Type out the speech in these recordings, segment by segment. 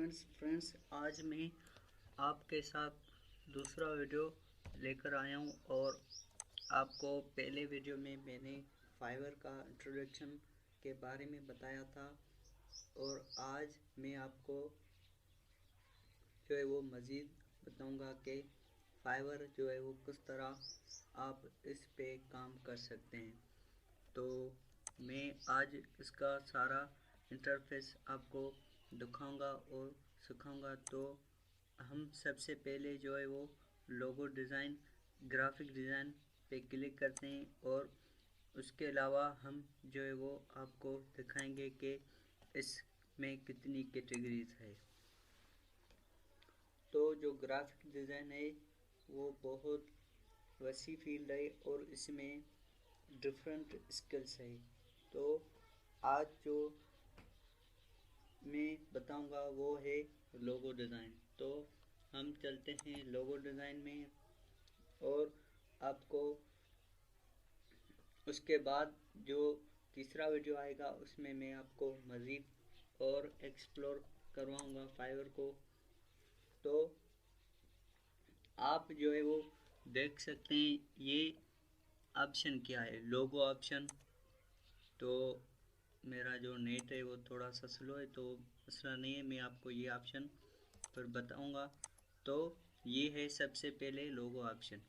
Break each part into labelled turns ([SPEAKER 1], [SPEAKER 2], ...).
[SPEAKER 1] Friends आज मैं आपके साथ दूसरा वीडियो लेकर आया हूँ और आपको पहले वीडियो में मैंने फाइवर का इंट्रोडक्शन के बारे में बताया था और आज मैं आपको जो है वो मज़ीद बताऊंगा कि फाइवर जो है वो किस तरह आप इस पे काम कर सकते हैं। तो मैं आज इसका सारा इंटरफेस आपको दिखाऊंगा और सिखाऊंगा। तो हम सबसे पहले जो है वो लोगो डिज़ाइन ग्राफिक डिज़ाइन पे क्लिक करते हैं और उसके अलावा हम जो है वो आपको दिखाएंगे कि इसमें कितनी कैटेगरीज है। तो जो ग्राफिक डिज़ाइन है वो बहुत वसी फील्ड है और इसमें डिफरेंट स्किल्स है। तो आज जो मैं बताऊंगा वो है लोगो डिज़ाइन। तो हम चलते हैं लोगो डिज़ाइन में और आपको उसके बाद जो तीसरा वीडियो आएगा उसमें मैं आपको मज़ीद और एक्सप्लोर करवाऊंगा फाइवर को। तो आप जो है वो देख सकते हैं ये ऑप्शन क्या है, लोगो ऑप्शन। तो मेरा जो नेट है वो थोड़ा सा स्लो है तो मसला नहीं है, मैं आपको ये ऑप्शन पर बताऊंगा। तो ये है सबसे पहले लोगो ऑप्शन।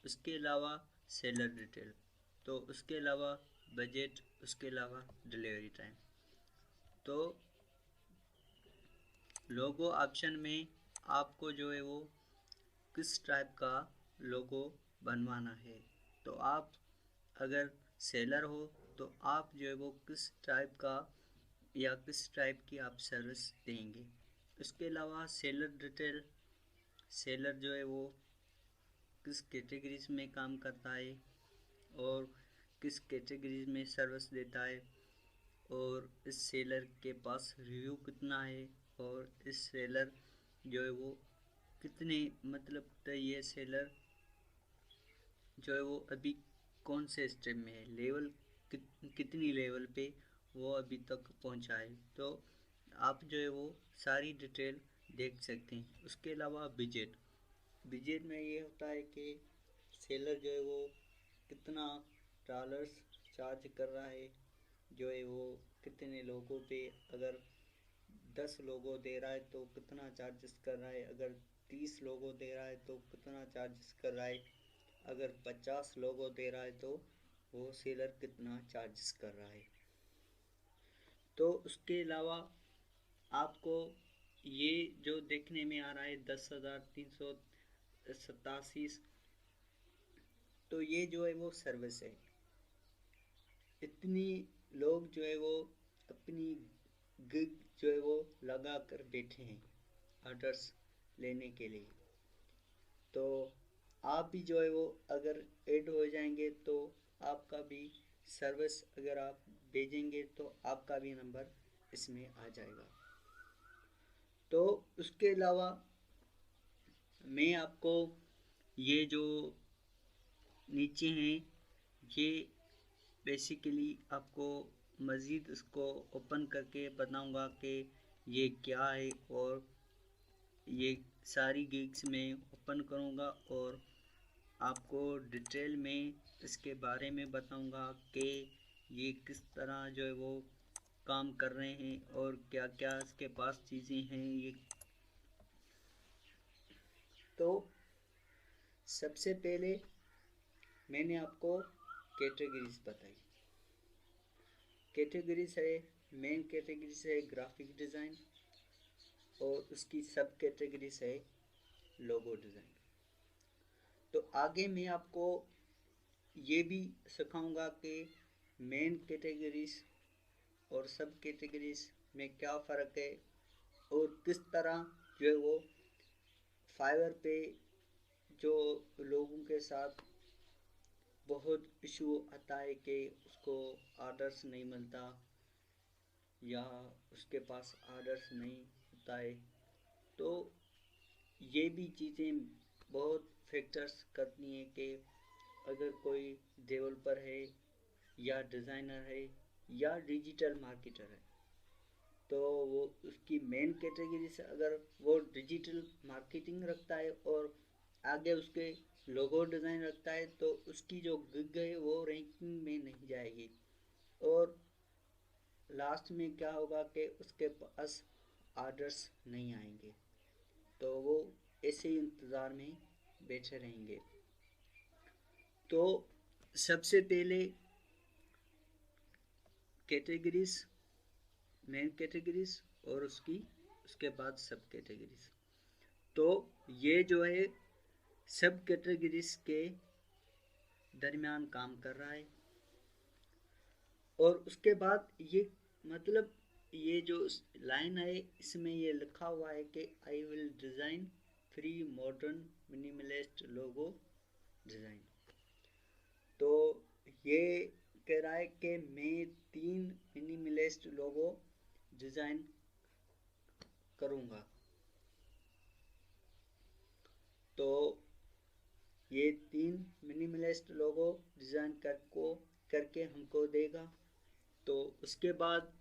[SPEAKER 1] उसके अलावा सेलर डिटेल, तो उसके अलावा बजट, उसके अलावा डिलीवरी टाइम। तो लोगो ऑप्शन में आपको जो है वो किस टाइप का लोगो बनवाना है। तो आप अगर सेलर हो तो आप जो है वो किस टाइप का या किस टाइप की आप सर्विस देंगे। उसके अलावा सेलर डिटेल, सेलर जो है वो किस कैटेगरीज में काम करता है और किस कैटेगरीज में सर्विस देता है और इस सेलर के पास रिव्यू कितना है और इस सेलर जो है वो कितने मतलब तो ये सेलर जो है वो अभी कौन से स्टेप में है, लेवल कितनी लेवल पे वो अभी तक पहुंचा है। तो आप जो है वो सारी डिटेल देख सकते हैं। उसके अलावा बजट, बजट में ये होता है कि सेलर जो है वो कितना डॉलर्स चार्ज कर रहा है, जो है वो कितने लोगों पे, अगर 10 लोगों दे रहा है तो कितना चार्जेस कर रहा है, अगर 30 लोगों दे रहा है तो कितना चार्जेस कर रहा है, अगर 50 लोगों दे रहा है तो वो सेलर कितना चार्जेस कर रहा है। तो उसके अलावा आपको ये जो देखने में आ रहा है 10,387, तो ये जो है वो सर्विस है। इतनी लोग जो है वो अपनी गिग जो है वो लगा कर बैठे हैं ऑर्डर्स लेने के लिए। तो आप भी जो है वो अगर ऐड हो जाएंगे तो आपका भी सर्विस अगर आप भेजेंगे तो आपका भी नंबर इसमें आ जाएगा। तो उसके अलावा मैं आपको ये जो नीचे हैं ये बेसिकली आपको मज़ीद इसको ओपन करके बताऊंगा कि ये क्या है और ये सारी गिग्स में ओपन करूंगा और आपको डिटेल में इसके बारे में बताऊंगा कि ये किस तरह जो है वो काम कर रहे हैं और क्या क्या इसके पास चीज़ें हैं ये। तो सबसे पहले मैंने आपको कैटेगरीज बताई। कैटेगरीज है, मेन कैटेगरीज है ग्राफिक डिज़ाइन और उसकी सब कैटेगरीज है लोगो डिज़ाइन। तो आगे मैं आपको ये भी सिखाऊंगा कि मेन कैटेगरीज और सब कैटेगरीज में क्या फ़र्क है और किस तरह जो है वो फाइवर पे जो लोगों के साथ बहुत इशू आता है कि उसको ऑर्डर्स नहीं मिलता या उसके पास ऑर्डर्स नहीं होता है। तो ये भी चीज़ें बहुत फैक्टर्स करती हैं कि अगर कोई डेवलपर है या डिज़ाइनर है या डिजिटल मार्केटर है तो वो उसकी मेन कैटेगरी से अगर वो डिजिटल मार्केटिंग रखता है और आगे उसके लोगो डिज़ाइन रखता है तो उसकी जो गिग है वो रैंकिंग में नहीं जाएगी। और लास्ट में क्या होगा कि उसके पास ऑर्डर्स नहीं आएंगे, तो वो ऐसे ही इंतज़ार में बैठे रहेंगे। तो सबसे पहले कैटेगरीज, मेन कैटेगरीज और उसके बाद सब कैटेगरीज। तो ये जो है सब कैटेगरीज के दरमियान काम कर रहा है। और उसके बाद ये मतलब ये जो लाइन है इसमें ये लिखा हुआ है कि I will design free modern minimalist logo design. तो ये कह रहा है कि मैं 3 मिनिमलिस्ट लोगो डिज़ाइन करूँगा। तो ये 3 मिनिमलिस्ट लोगो डिज़ाइन करके हमको देगा। तो उसके बाद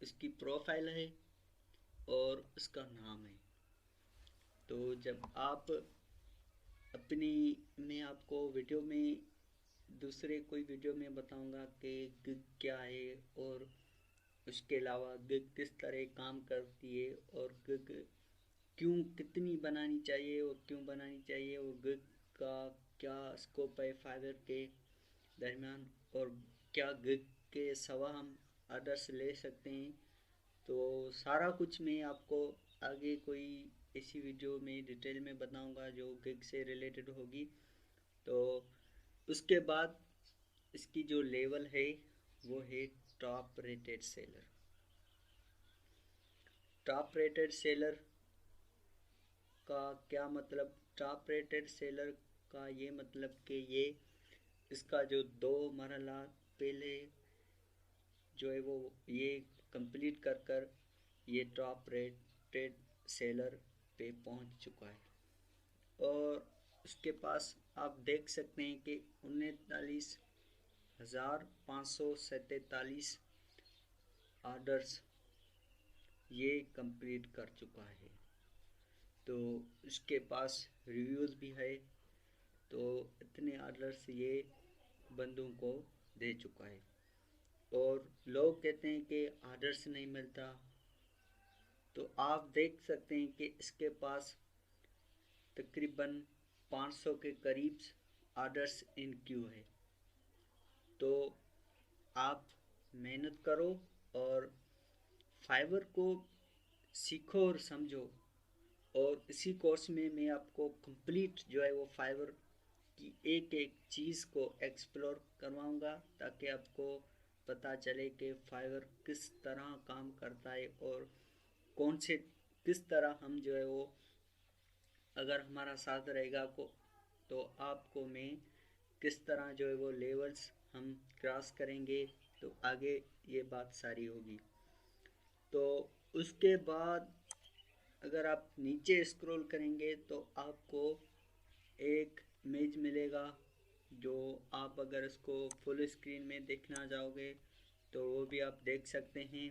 [SPEAKER 1] इसकी प्रोफाइल है और उसका नाम है। तो जब आप अपनी, मैं आपको वीडियो में दूसरे कोई वीडियो में बताऊंगा कि गिग क्या है और उसके अलावा गिग किस तरह काम करती है और गिग क्यों कितनी बनानी चाहिए और क्यों बनानी चाहिए और गिग का क्या स्कोप है फाइवर के दरमियान और क्या गिग के सिवा हम अदर्स ले सकते हैं। तो सारा कुछ मैं आपको आगे कोई इसी वीडियो में डिटेल में बताऊंगा जो गिग से रिलेटेड होगी। तो उसके बाद इसकी जो लेवल है वो है top rated seller. Top rated seller का क्या मतलब? टॉप रेटेड सेलर का ये मतलब कि ये इसका जो 2 मरहला पहले जो है वो ये कंप्लीट कर ये टॉप रेटेड सेलर पे पहुंच चुका है। और उसके पास आप देख सकते हैं कि 39,547 ऑर्डर्स ये कंप्लीट कर चुका है। तो उसके पास रिव्यूज़ भी है। तो इतने ऑर्डर्स ये बंदों को दे चुका है। और लोग कहते हैं कि ऑर्डर्स नहीं मिलता, तो आप देख सकते हैं कि इसके पास तकरीबन 500 के करीब ऑर्डर्स इन क्यू है। तो आप मेहनत करो और फाइवर को सीखो और समझो। और इसी कोर्स में मैं आपको कंप्लीट जो है वो फाइवर की एक एक चीज़ को एक्सप्लोर करवाऊंगा ताकि आपको पता चले कि फाइवर किस तरह काम करता है और कौन से किस तरह हम जो है वो अगर हमारा साथ रहेगा को तो आपको मैं किस तरह जो है वो लेवल्स हम क्रॉस करेंगे तो आगे ये बात सारी होगी। तो उसके बाद अगर आप नीचे स्क्रॉल करेंगे तो आपको एक इमेज मिलेगा जो आप अगर इसको फुल स्क्रीन में देखना चाहोगे तो वो भी आप देख सकते हैं।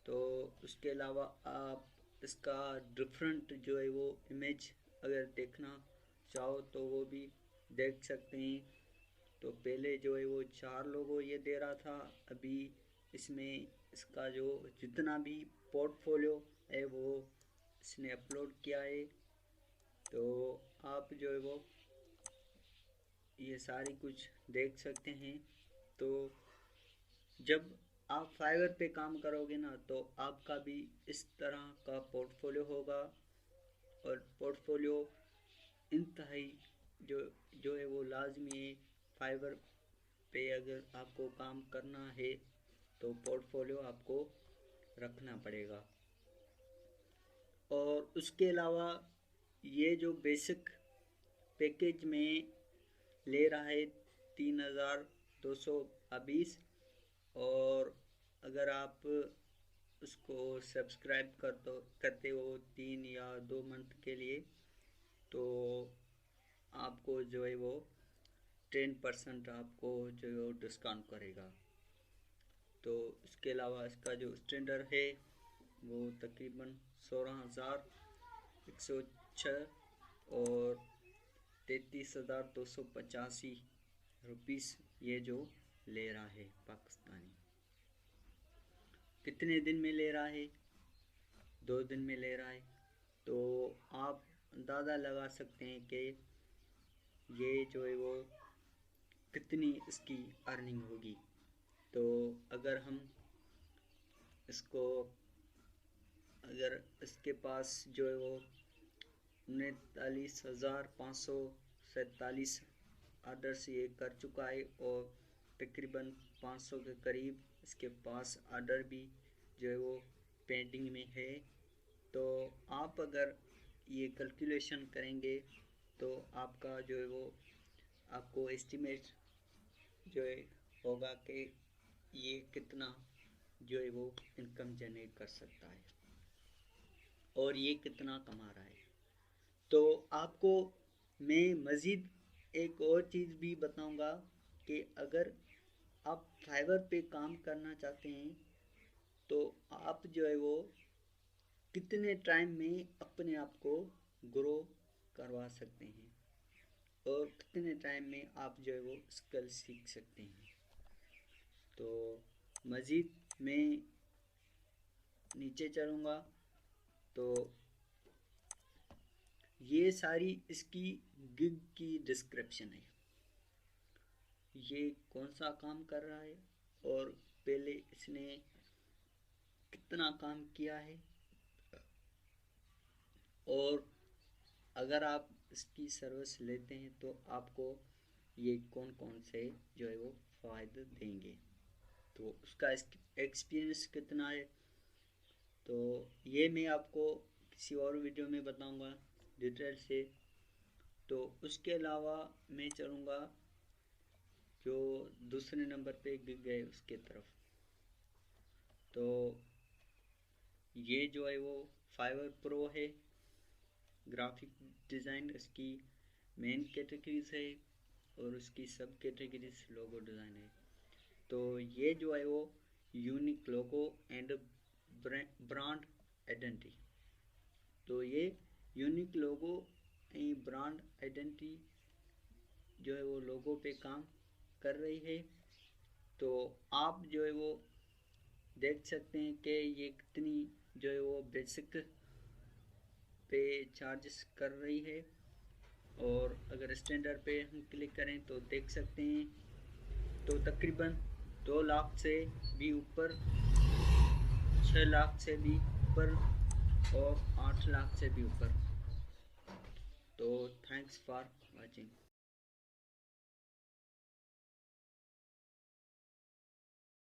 [SPEAKER 1] तो उसके अलावा आप इसका डिफरेंट जो है वो इमेज अगर देखना चाहो तो वो भी देख सकते हैं। तो पहले जो है वो 4 लोगों ये दे रहा था, अभी इसमें इसका जो जितना भी पोर्टफोलियो है वो इसने अपलोड किया है। तो आप जो है वो ये सारी कुछ देख सकते हैं। तो जब आप फाइवर पे काम करोगे ना तो आपका भी इस तरह का पोर्टफोलियो होगा। और पोर्टफोलियो इंतहाई जो जो है वो लाजमी है। फाइवर पे अगर आपको काम करना है तो पोर्टफोलियो आपको रखना पड़ेगा। और उसके अलावा ये जो बेसिक पैकेज में ले रहा है 3,220। और अगर आप उसको सब्सक्राइब करते हो 3 या 2 मंथ के लिए तो आपको जो है वो 10% आपको जो है वो डिस्काउंट करेगा। तो इसके अलावा इसका जो स्टैंडर्ड है वो तकरीबन 16,106 और 33,285 रुपीस ये जो ले रहा है पाकिस्तानी। कितने दिन में ले रहा है? 2 दिन में ले रहा है। तो आप अंदाज़ा लगा सकते हैं कि ये जो है वो कितनी इसकी अर्निंग होगी। तो अगर हम इसको, अगर इसके पास जो है वो 39,547 आर्डर्स ये कर चुका है और तकरीबन 500 के करीब इसके पास आर्डर भी जो है वो पेंडिंग में है। तो आप अगर ये कैलकुलेशन करेंगे तो आपका जो है वो आपको एस्टिमेट जो है होगा कि ये कितना जो है वो इनकम जनरेट कर सकता है और ये कितना कमा रहा है। तो आपको मैं मज़ीद एक और चीज़ भी बताऊंगा कि अगर आप फाइवर पे काम करना चाहते हैं तो आप जो है वो कितने टाइम में अपने आप को ग्रो करवा सकते हैं और कितने टाइम में आप जो है वो स्किल सीख सकते हैं। तो मज़ीद मैं नीचे चलूँगा तो ये सारी इसकी गिग की डिस्क्रिप्शन है। ये कौन सा काम कर रहा है और पहले इसने कितना काम किया है और अगर आप इसकी सर्विस लेते हैं तो आपको ये कौन कौन से जो है वो फ़ायदे देंगे, तो उसका एक्सपीरियंस कितना है तो ये मैं आपको किसी और वीडियो में बताऊंगा डिटेल से। तो उसके अलावा मैं चलूँगा जो दूसरे नंबर पे गिग है उसके तरफ। तो ये जो है वो फाइवर प्रो है, ग्राफिक डिज़ाइन इसकी मेन कैटेगरीज है और उसकी सब कैटेगरीज लोगो डिज़ाइन है। तो ये जो है वो unique logo and brand identity, तो ये unique logo and brand identity जो है वो लोगो पे काम कर रही है। तो आप जो है वो देख सकते हैं कि ये कितनी जो है वो बेसिक पे चार्जेस कर रही है और अगर स्टैंडर्ड पे हम क्लिक करें तो देख सकते हैं तो तकरीबन 2 लाख से भी ऊपर, 6 लाख से भी ऊपर और 8 लाख से भी ऊपर। तो थैंक्स फॉर वाचिंग।